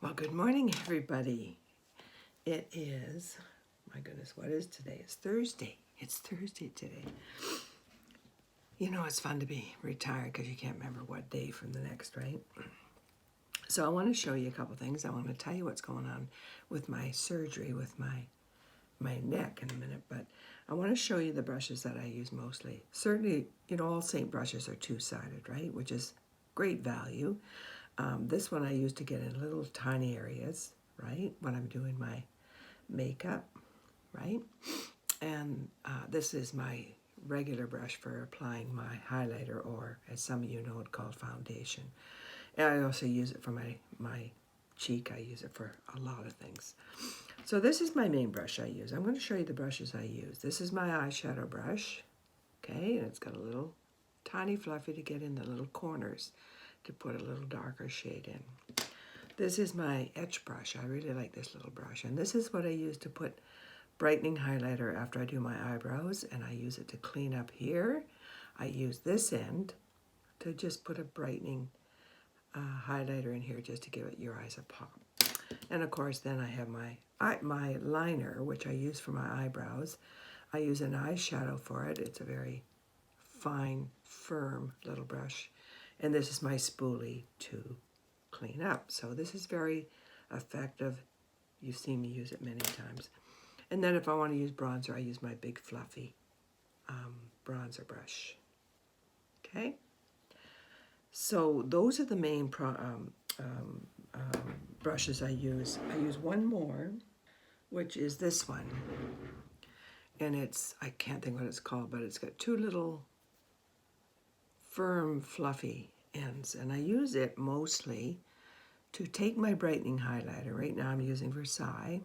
Well, good morning, everybody. It is, my goodness, what is today? It's Thursday. It's Thursday today. You know, it's fun to be retired because you can't remember what day from the next, right? So I want to show you a couple things. I want to tell you what's going on with my surgery, with my neck in a minute, but I want to show you the brushes that I use mostly. Certainly, you know, all Saint brushes are two-sided, right? Which is great value. This one I use to get in little tiny areas, right? When I'm doing my makeup, right? And this is my regular brush for applying my highlighter, or as some of you know it, called foundation. And I also use it for my cheek. I use it for a lot of things. So this is my main brush I use. I'm going to show you the brushes I use. This is my eyeshadow brush, okay? And it's got a little tiny fluffy to get in the little corners to put a little darker shade in. This is my etch brush. I really like this little brush. And this is what I use to put brightening highlighter after I do my eyebrows, and I use it to clean up here. I use this end to just put a brightening highlighter in here just to give it your eyes a pop. And of course then I have my liner, which I use for my eyebrows. I use an eyeshadow for it. It's a very fine, firm little brush. And this is my spoolie to clean up. So this is very effective. You've seen me use it many times. And then if I want to use bronzer, I use my big fluffy bronzer brush. Okay? So those are the main brushes I use. I use one more, which is this one. And it's, I can't think what it's called, but it's got two little firm, fluffy ends. And I use it mostly to take my brightening highlighter. Right now I'm using Versailles,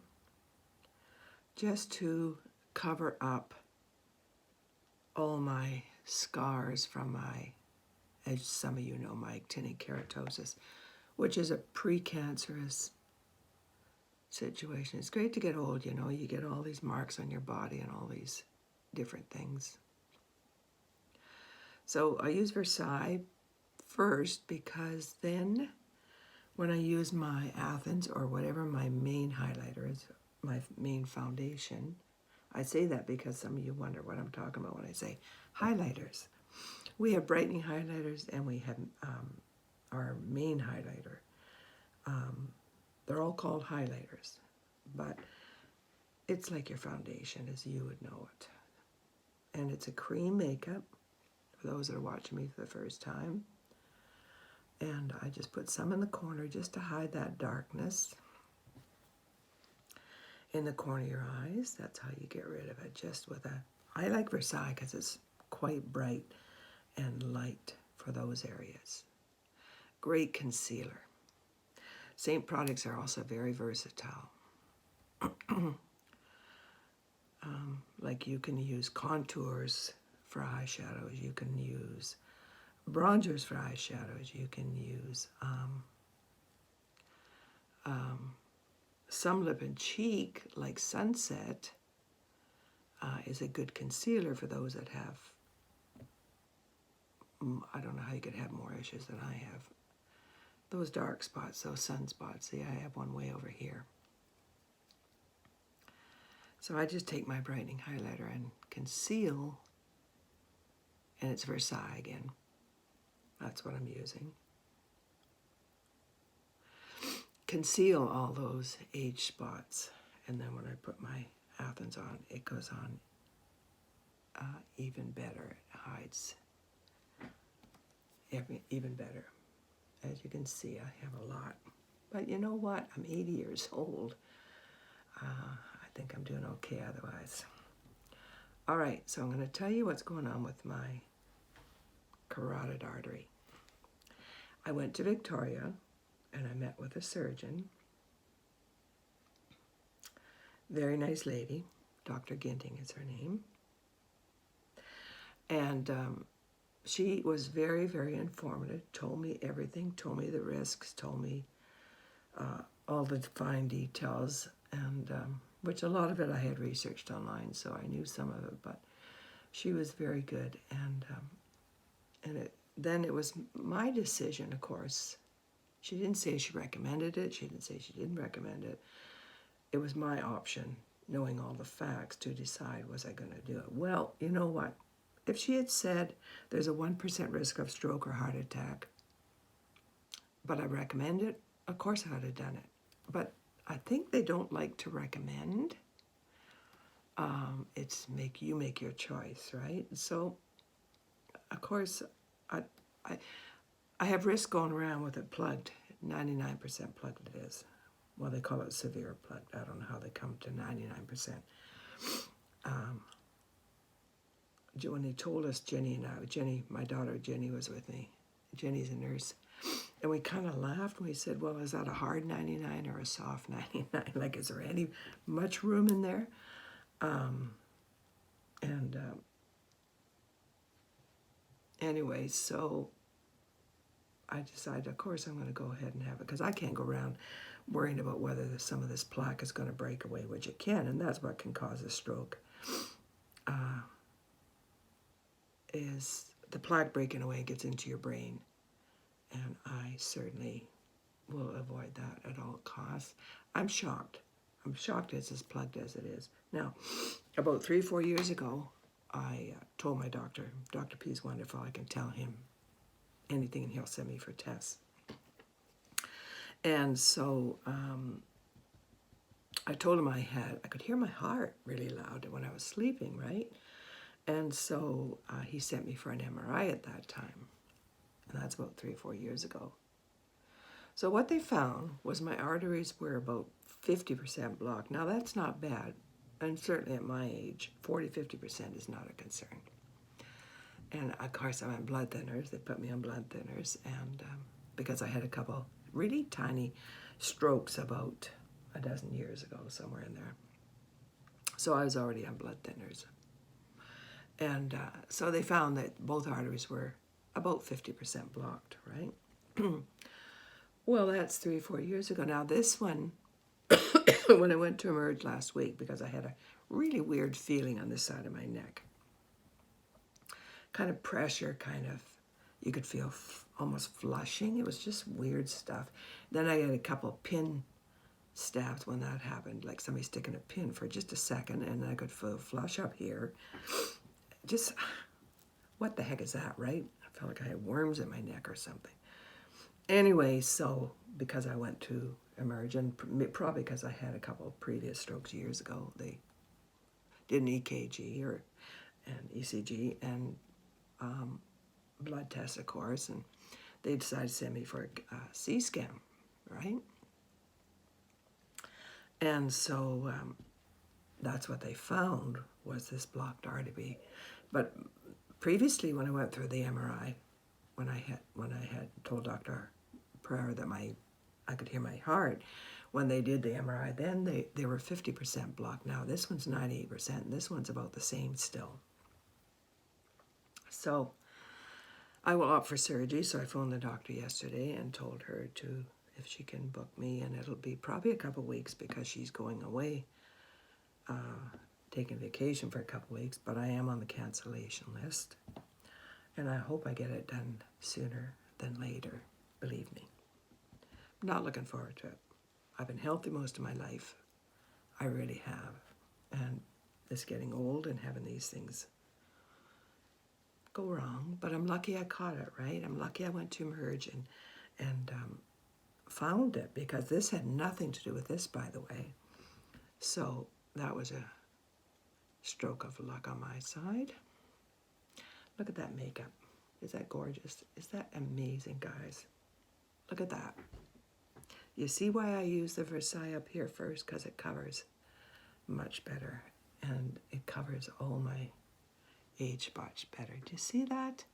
just to cover up all my scars from my, as some of you know, my actinic keratosis, which is a precancerous situation. It's great to get old, you know, you get all these marks on your body and all these different things. So I use Versailles first because then when I use my Athens or whatever my main highlighter is, my main foundation, I say that because some of you wonder what I'm talking about when I say highlighters. We have brightening highlighters and we have our main highlighter. They're all called highlighters, but it's like your foundation as you would know it. And it's a cream makeup for those that are watching me for the first time. And I just put some in the corner just to hide that darkness in the corner of your eyes. That's how you get rid of it, just with a, I like Versailles because it's quite bright and light for those areas. Great concealer. Saint products are also very versatile. Like you can use contours for eyeshadows, you can use bronzers for eyeshadows, you can use some lip and cheek, like Sunset, is a good concealer for those that have, I don't know how you could have more issues than I have. Those dark spots, those sunspots, see I have one way over here. So I just take my brightening highlighter and conceal, and it's Versailles again. That's what I'm using. Conceal all those age spots, and then when I put my Athens on, it goes on even better. It hides even better. As you can see, I have a lot. But you know what? I'm 80 years old. I think I'm doing okay otherwise. All right, so I'm going to tell you what's going on with my carotid artery. I went to Victoria and I met with a surgeon. Very nice lady. Dr. Ginting is her name. And she was very, very informative, told me everything, told me the risks, told me all the fine details, and which a lot of it I had researched online, so I knew some of it, but she was very good. And then it was my decision, of course, She didn't say she recommended it. She didn't say she didn't recommend it. It was my option, knowing all the facts, to decide was I going to do it. Well, you know what? If she had said there's a 1% risk of stroke or heart attack, but I recommend it, of course I would have done it. But I think they don't like to recommend. It's make your choice, right? So, of course, I have risk going around with it plugged. 99% plugged it is. Well, they call it severe plugged. I don't know how they come to 99%. When they told us, my daughter Jenny was with me. Jenny's a nurse. And we kind of laughed and we said, well, is that a hard 99 or a soft 99? Like, is there any much room in there? Anyway, so I decided, of course, I'm going to go ahead and have it, because I can't go around worrying about whether some of this plaque is going to break away, which it can, and that's what can cause a stroke. Is the plaque breaking away gets into your brain, and I certainly will avoid that at all costs. I'm shocked. I'm shocked it's as plugged as it is. Now, about 3-4 years ago, I told my doctor, Dr. P is wonderful, I can tell him anything and he'll send me for tests. And so I told him I could hear my heart really loud when I was sleeping, right? And so he sent me for an MRI at that time. And that's about 3 or 4 years ago. So what they found was my arteries were about 50% blocked. Now that's not bad. And certainly at my age, 40-50% is not a concern. And of course I'm on blood thinners. They put me on blood thinners. And because I had a couple really tiny strokes about a dozen years ago, somewhere in there. So I was already on blood thinners. And so they found that both arteries were about 50% blocked, right? Well, that's 3 or 4 years ago. Now this one, when I went to Emerge last week, because I had a really weird feeling on this side of my neck. Kind of pressure, you could feel almost flushing. It was just weird stuff. Then I had a couple pin stabs when that happened, like somebody sticking a pin for just a second, and I could feel flush up here. Just, what the heck is that, right? I felt like I had worms in my neck or something. Anyway, so because I went to Emerge, and probably because I had a couple of previous strokes years ago, they did an EKG and ECG and blood test, of course, and they decided to send me for a C-scan, right? And so that's what they found was this blocked artery. But previously, when I went through the MRI, when I had told Dr. Pereira that I could hear my heart, when they did the MRI, then they were 50% blocked. Now this one's 98%, and this one's about the same still. So I will opt for surgery. So I phoned the doctor yesterday and told her if she can book me, and it'll be probably a couple weeks because she's going away, taking vacation for a couple weeks, but I am on the cancellation list. And I hope I get it done sooner than later, believe me. I'm not looking forward to it. I've been healthy most of my life. I really have. And it's getting old and having these things go wrong. But I'm lucky I caught it, right? I'm lucky I went to Emerge and found it, because this had nothing to do with this, by the way. So that was a stroke of luck on my side. Look at that makeup. Is that gorgeous? Is that amazing, guys? Look at that. You see why I use the Versailles up here first? Because it covers much better. And it covers all my age much better. Do you see that?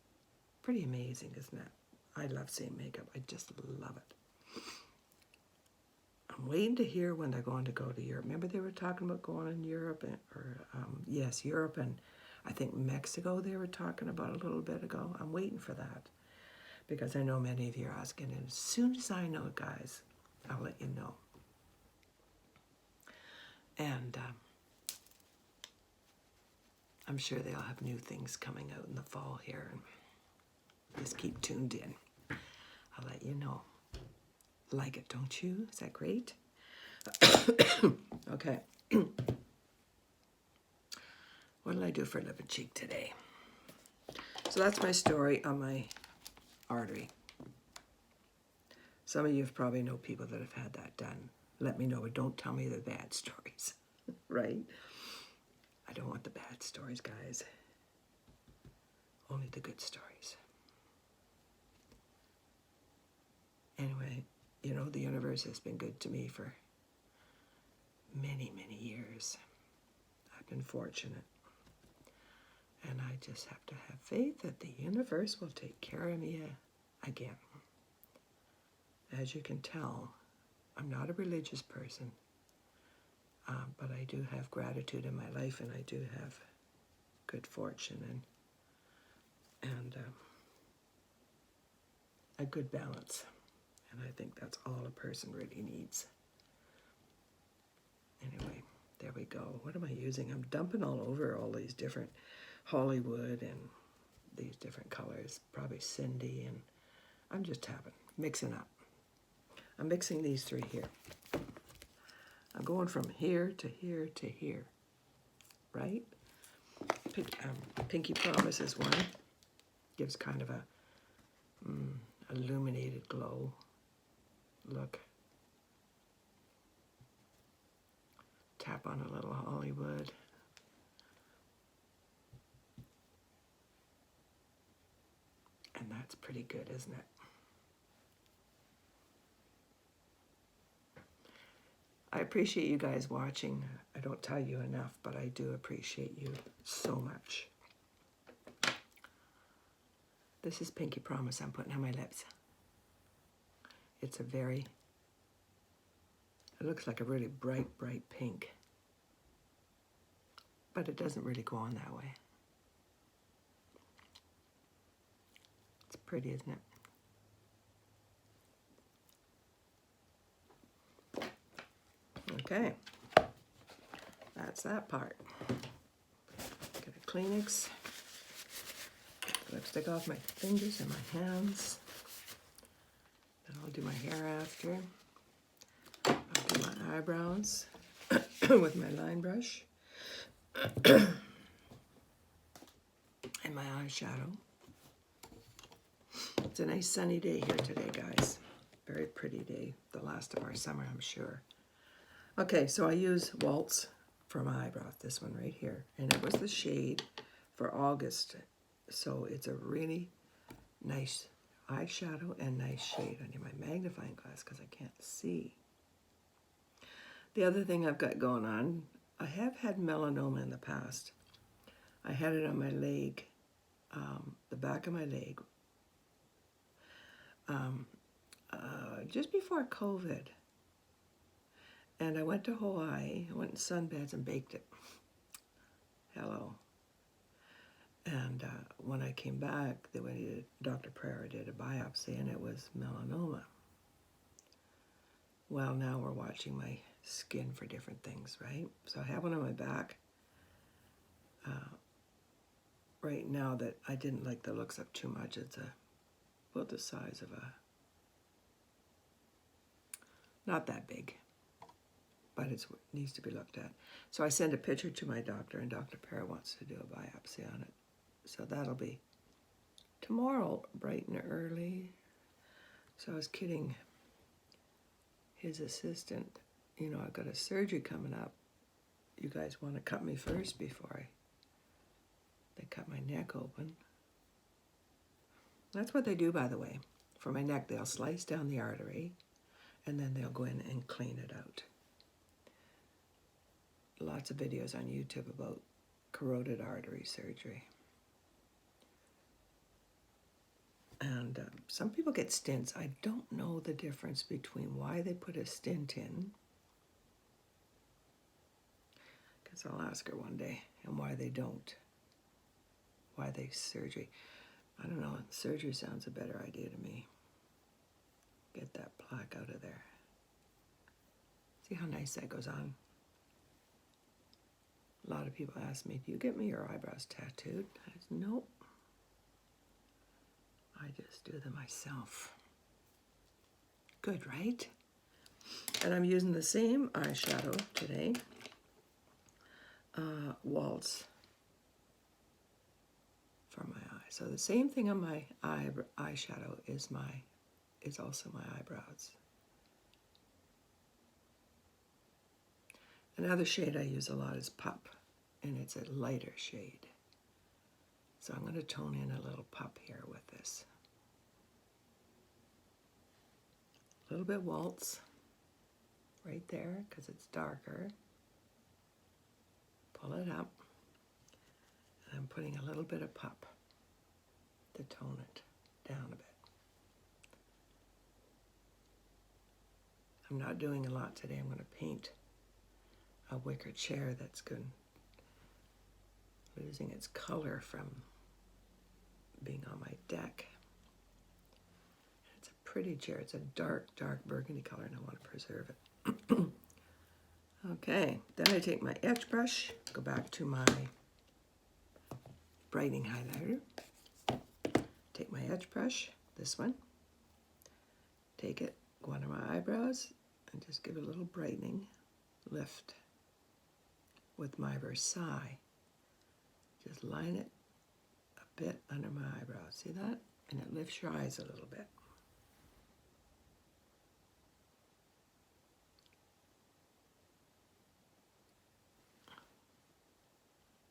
Pretty amazing, isn't it? I love seeing makeup. I just love it. I'm waiting to hear when they're going to go to Europe. Remember they were talking about going in Europe? Yes, Europe and I think Mexico they were talking about a little bit ago. I'm waiting for that because I know many of you are asking. And as soon as I know, guys, I'll let you know. And I'm sure they'll have new things coming out in the fall here. And just keep tuned in. I'll let you know. like it, don't you? Is that great? Okay. What did I do for lip and cheek today? So that's my story on my artery. Some of you probably know people that have had that done. Let me know, but don't tell me the bad stories, right? I don't want the bad stories, guys. Only the good stories. Anyway, you know, the universe has been good to me for many, many years. I've been fortunate. And I just have to have faith that the universe will take care of me again. As you can tell, I'm not a religious person, but I do have gratitude in my life, and I do have good fortune and a good balance. And I think that's all a person really needs. Anyway, there we go. What am I using? I'm dumping all over all these different Hollywood and these different colors. Probably Cindy, and I'm just mixing up. I'm mixing these three here. I'm going from here to here to here, right? Pinky Promise is one. Gives kind of a illuminated glow look. Tap on a little Hollywood. And that's pretty good, isn't it? I appreciate you guys watching. I don't tell you enough, but I do appreciate you so much. This is Pinky Promise I'm putting on my lips. It's it looks like a really bright, bright pink. But it doesn't really go on that way. It's pretty, isn't it? Okay. That's that part. Get a Kleenex. Get the lipstick off my fingers and my hands. Then I'll do my hair after. I'll do my eyebrows with my line brush. And my eyeshadow. It's a nice sunny day here today, guys. Very pretty day. The last of our summer, I'm sure. Okay, so I use Waltz for my eyebrows, this one right here. And it was the shade for August. So it's a really nice eyeshadow and nice shade. I need my magnifying glass because I can't see. The other thing I've got going on, I have had melanoma in the past. I had it on my leg, the back of my leg, just before COVID. And I went to Hawaii, I went in sunbeds and baked it. Hello. And when I came back, Dr. Pereira did a biopsy, and it was melanoma. Well, now we're watching my skin for different things, right? So I have one on my back right now that I didn't like the looks of too much. It's about the size of not that big, but it needs to be looked at. So I sent a picture to my doctor, and Dr. Pereira wants to do a biopsy on it. So that'll be tomorrow, bright and early. So I was kidding his assistant, you know, I've got a surgery coming up. You guys want to cut me first before they cut my neck open. That's what they do, by the way. For my neck, they'll slice down the artery, and then they'll go in and clean it out. Lots of videos on YouTube about carotid artery surgery. And some people get stents. I don't know the difference between why they put a stent in. Guess I'll ask her one day, and why they don't. Why they surgery. I don't know, surgery sounds a better idea to me. Get that plaque out of there. See how nice that goes on? A lot of people ask me, do you get me your eyebrows tattooed? I said, nope. I just do them myself. Good, right? And I'm using the same eyeshadow today, Waltz, for my eye. So the same thing on my eyeshadow is also my eyebrows. Another shade I use a lot is Pup, and it's a lighter shade. So I'm going to tone in a little Pup here with this. A little bit Waltz right there because it's darker. Pull it up. And I'm putting a little bit of Pup to tone it down a bit. I'm not doing a lot today. I'm going to paint a wicker chair that's good, losing its color from being on my deck. It's a pretty chair. It's a dark, dark burgundy color, and I want to preserve it. Okay, then I take my etch brush, go back to my brightening highlighter, take my etch brush, this one, take it, go under my eyebrows, and just give it a little brightening lift with my Versailles. Just line it a bit under my eyebrows, see that? And it lifts your eyes a little bit.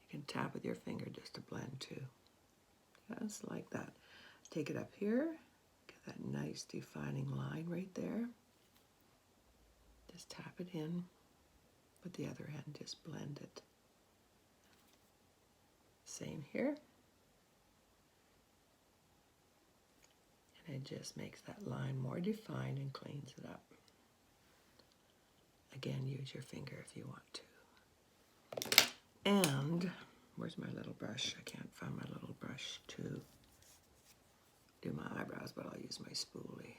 You can tap with your finger just to blend too. Just like that. Take it up here, get that nice defining line right there. Just tap it in with the other hand, just blend it. Same here. And it just makes that line more defined and cleans it up. Again, use your finger if you want to. And where's my little brush? I can't find my little brush to do my eyebrows, but I'll use my spoolie.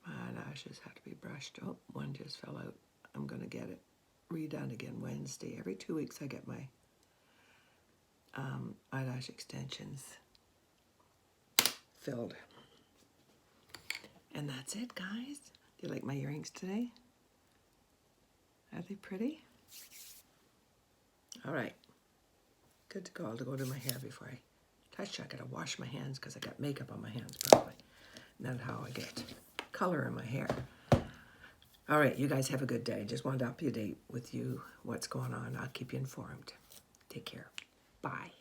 My eyelashes have to be brushed. Oh, one just fell out. I'm going to get it redone again Wednesday. Every 2 weeks I get my eyelash extensions filled. And that's it, guys. Do you like my earrings today? Are they pretty? All right. Good to go. I'll go do my hair before I touch. I gotta wash my hands because I got makeup on my hands probably. And that's how I get color in my hair. All right, you guys have a good day. Just wanted to update with you what's going on. I'll keep you informed. Take care. Bye.